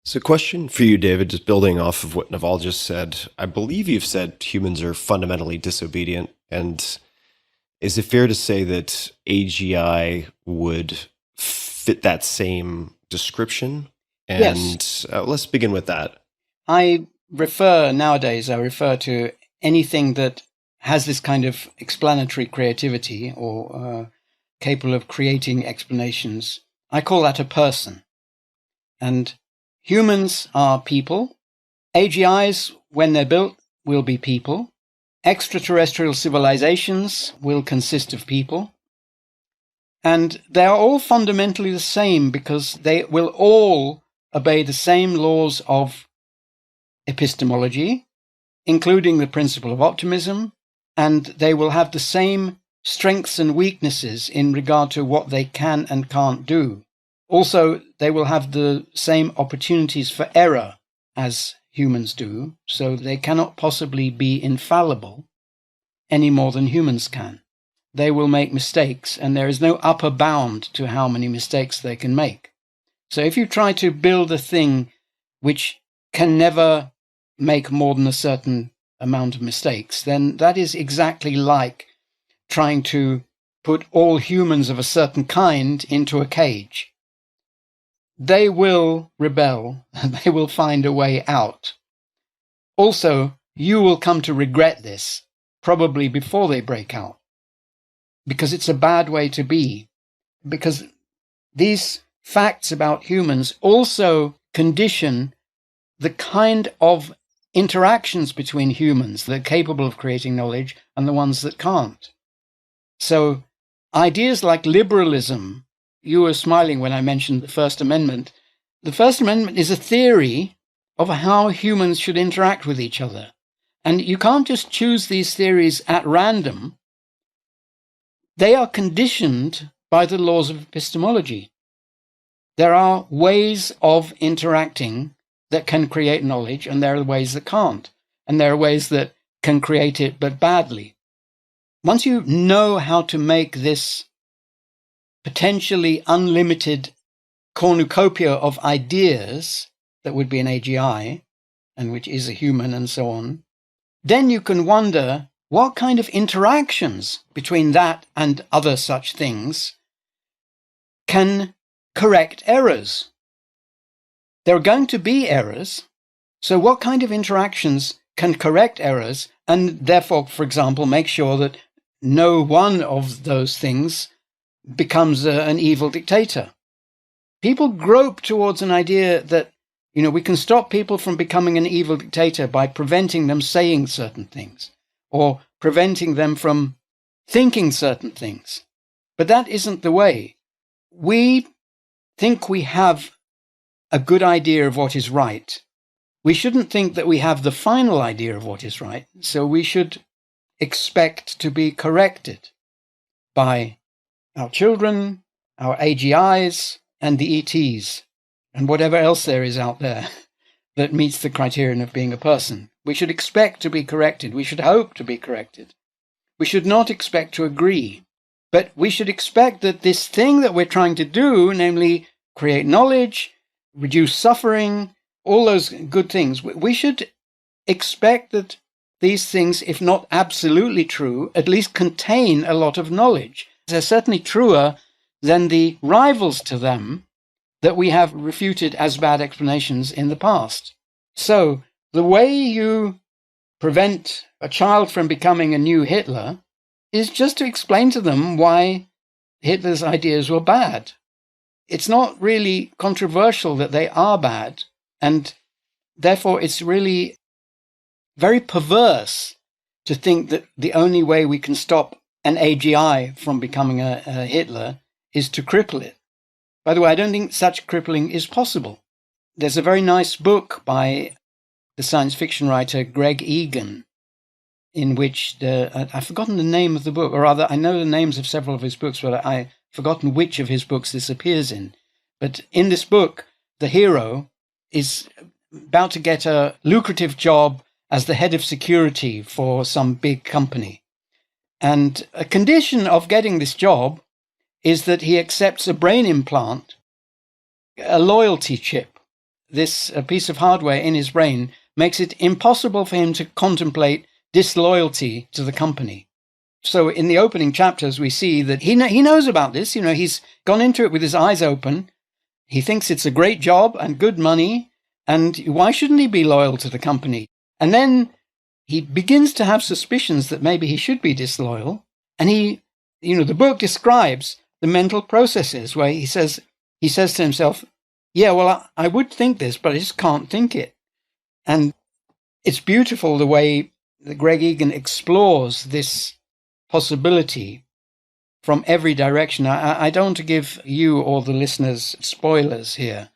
So, question for you, David, just building off of what Naval just said. I believe you've said humans are fundamentally disobedient. And is it fair to say that AGI would fit that same description? Yes, And let's begin with that. nowadays, I refer to anything that has this kind of explanatory creativity or capable of creating explanations. I call that a person. And humans are people. AGIs, when they're built, will be people. Extraterrestrial civilizations will consist of people. And they are all fundamentally the same because they will all obey the same laws of epistemology, including the principle of optimism, and they will have the same strengths and weaknesses in regard to what they can and can't do. Also, they will have the same opportunities for error as humans do, so they cannot possibly be infallible any more than humans can. They will make mistakes, and there is no upper bound to how many mistakes they can make. So if you try to build a thing which can never make more than a certain amount of mistakes, then that is exactly like trying to put all humans of a certain kind into a cage. They will rebel, and they will find a way out. Also, you will come to regret this, probably before they break out, because it's a bad way to be. Because these facts about humans also condition the kind of interactions between humans that are capable of creating knowledge and the ones that can't. So ideas like liberalism, you were smiling when I mentioned the First Amendment. The First Amendment is a theory of how humans should interact with each other. And you can't just choose these theories at random. They are conditioned by the laws of epistemology. There are ways of interacting that can create knowledge, and there are ways that can't. And there are ways that can create it, but badly. Once you know how to make this potentially unlimited cornucopia of ideas that would be an AGI, and which is a human and so on, then you can wonder what kind of interactions between that and other such things can correct errors. There are going to be errors, so what kind of interactions can correct errors and therefore, for example, make sure that no one of those things becomes an evil dictator? People grope towards an idea that, we can stop people from becoming an evil dictator by preventing them saying certain things or preventing them from thinking certain things. But that isn't the way. We think we have a good idea of what is right. We shouldn't think that we have the final idea of what is right, so we should expect to be corrected by our children, our AGIs, and the ETs, and whatever else there is out there that meets the criterion of being a person. We should expect to be corrected. We should hope to be corrected. We should not expect to agree, but we should expect that this thing that we're trying to do, namely create knowledge, reduce suffering, all those good things, we should expect that these things, if not absolutely true, at least contain a lot of knowledge. They're certainly truer than the rivals to them that we have refuted as bad explanations in the past. So the way you prevent a child from becoming a new Hitler is just to explain to them why Hitler's ideas were bad. It's not really controversial that they are bad, and therefore it's really very perverse to think that the only way we can stop an AGI from becoming a Hitler is to cripple it. By the way, I don't think such crippling is possible. There's a very nice book by the science fiction writer Greg Egan, in which I've forgotten the name of the book, or rather, I know the names of several of his books, but I've forgotten which of his books this appears in. But in this book, the hero is about to get a lucrative job as the head of security for some big company. And a condition of getting this job is that he accepts a brain implant, a loyalty chip this piece of hardware in his brain makes it impossible for him to contemplate disloyalty to the company. So in the opening chapters, we see that he knows about this. He's gone into it with his eyes open. He thinks it's a great job and good money. And why shouldn't he be loyal to the company? And then he begins to have suspicions that maybe he should be disloyal. And the book describes the mental processes where he says to himself, yeah, well, I would think this, but I just can't think it. And it's beautiful the way that Greg Egan explores this possibility from every direction. I don't want to give you or the listeners spoilers here,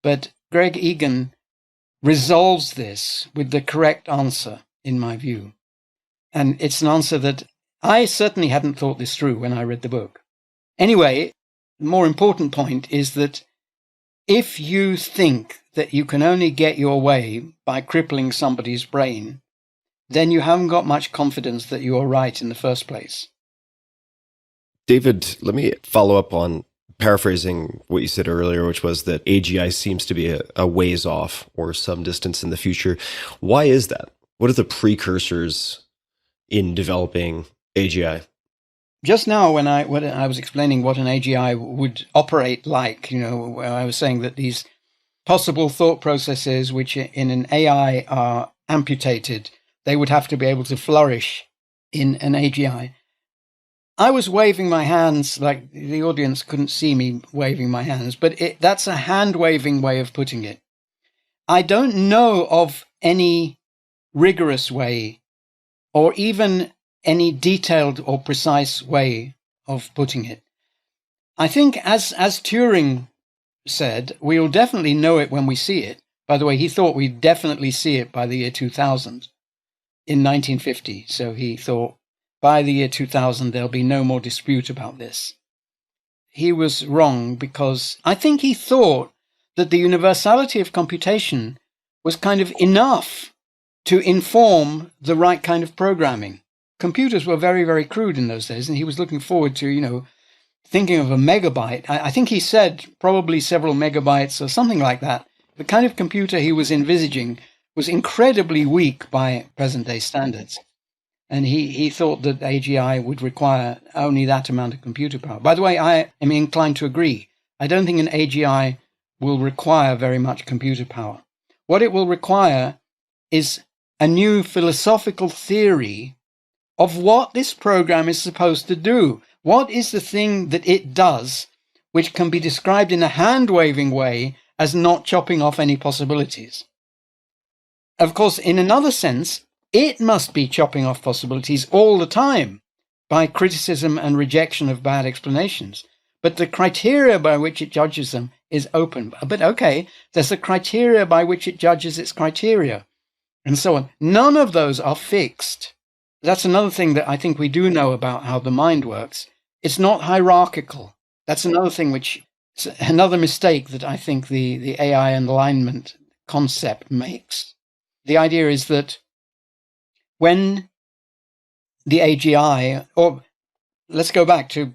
but Greg Egan resolves this with the correct answer, in my view. And it's an answer that I certainly hadn't thought this through when I read the book. Anyway, the more important point is that if you think that you can only get your way by crippling somebody's brain, then you haven't got much confidence that you are right in the first place. David, let me follow up on paraphrasing what you said earlier, which was that AGI seems to be a ways off or some distance in the future. Why is that? What are the precursors in developing AGI? Just now, when I was explaining what an AGI would operate like, I was saying that these possible thought processes, which in an AI are amputated, they would have to be able to flourish in an AGI. I was waving my hands, like the audience couldn't see me waving my hands, but that's a hand-waving way of putting it. I don't know of any rigorous way or even any detailed or precise way of putting it. I think, as Turing said, we'll definitely know it when we see it. By the way, he thought we'd definitely see it by the year 2000 in 1950. So he thought by the year 2000, there'll be no more dispute about this. He was wrong, because I think he thought that the universality of computation was kind of enough to inform the right kind of programming. Computers were very, very crude in those days, and he was looking forward to, thinking of a megabyte. I think he said probably several megabytes or something like that. The kind of computer he was envisaging was incredibly weak by present-day standards. And he thought that AGI would require only that amount of computer power. By the way, I am inclined to agree. I don't think an AGI will require very much computer power. What it will require is a new philosophical theory of what this program is supposed to do. What is the thing that it does which can be described in a hand-waving way as not chopping off any possibilities? Of course, in another sense, it must be chopping off possibilities all the time by criticism and rejection of bad explanations. But the criteria by which it judges them is open. But okay, there's a criteria by which it judges its criteria, and so on. None of those are fixed. That's another thing that I think we do know about how the mind works. It's not hierarchical. That's another thing another mistake that I think the AI alignment concept makes. The idea is that when the AGI, or let's go back to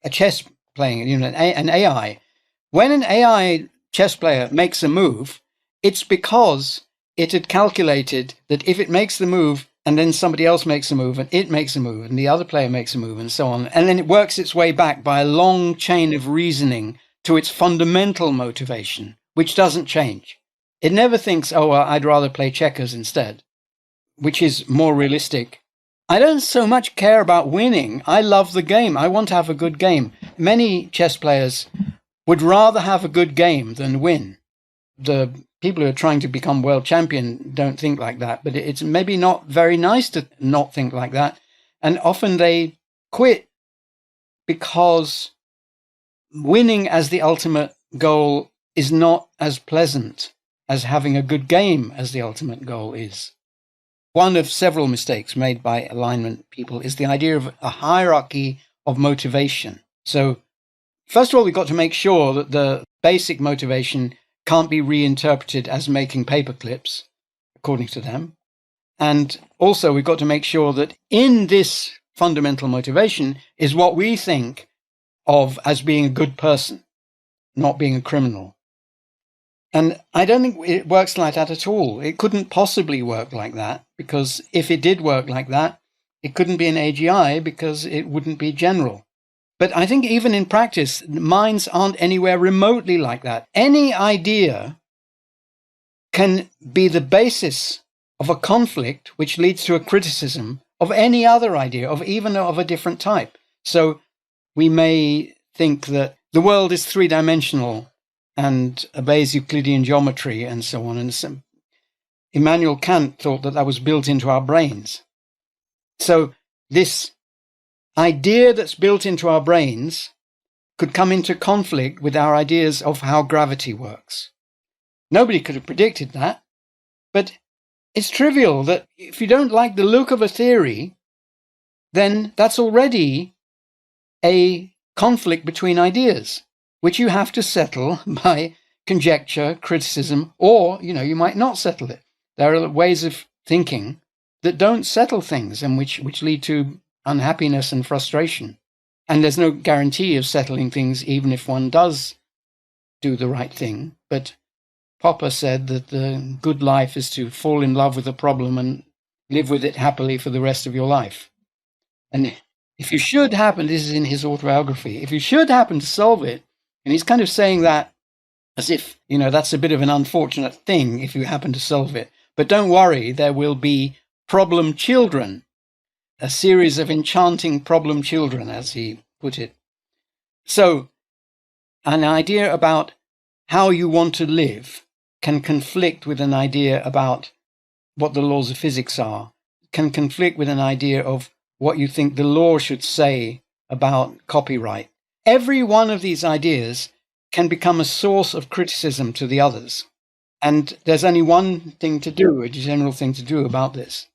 a chess playing, an AI, when an AI chess player makes a move, it's because it had calculated that if it makes the move and then somebody else makes a move and it makes a move and the other player makes a move and so on, and then it works its way back by a long chain of reasoning to its fundamental motivation, which doesn't change. It never thinks, oh, well, I'd rather play checkers instead, which is more realistic. I don't so much care about winning. I love the game. I want to have a good game. Many chess players would rather have a good game than win. The people who are trying to become world champion don't think like that, but it's maybe not very nice to not think like that. And often they quit because winning as the ultimate goal is not as pleasant as having a good game as the ultimate goal is. One of several mistakes made by alignment people is the idea of a hierarchy of motivation. So, first of all, we've got to make sure that the basic motivation can't be reinterpreted as making paper clips, according to them. And also, we've got to make sure that in this fundamental motivation is what we think of as being a good person, not being a criminal. And I don't think it works like that at all. It couldn't possibly work like that, because if it did work like that, it couldn't be an AGI because it wouldn't be general. But I think even in practice, minds aren't anywhere remotely like that. Any idea can be the basis of a conflict which leads to a criticism of any other idea, of even of a different type. So we may think that the world is three-dimensional and obeys Euclidean geometry and so on. And Immanuel Kant thought that that was built into our brains. So this idea that's built into our brains could come into conflict with our ideas of how gravity works. Nobody could have predicted that, but it's trivial that if you don't like the look of a theory, then that's already a conflict between ideas, which you have to settle by conjecture, criticism, or, you might not settle it. There are ways of thinking that don't settle things and which lead to unhappiness and frustration. And there's no guarantee of settling things, even if one does do the right thing. But Popper said that the good life is to fall in love with a problem and live with it happily for the rest of your life. And if you should happen, this is in his autobiography, if you should happen to solve it, and he's kind of saying that as if, that's a bit of an unfortunate thing if you happen to solve it. But don't worry, there will be problem children, a series of enchanting problem children, as he put it. So an idea about how you want to live can conflict with an idea about what the laws of physics are, can conflict with an idea of what you think the law should say about copyright. Every one of these ideas can become a source of criticism to the others. And there's only one thing to do, a general thing to do about this.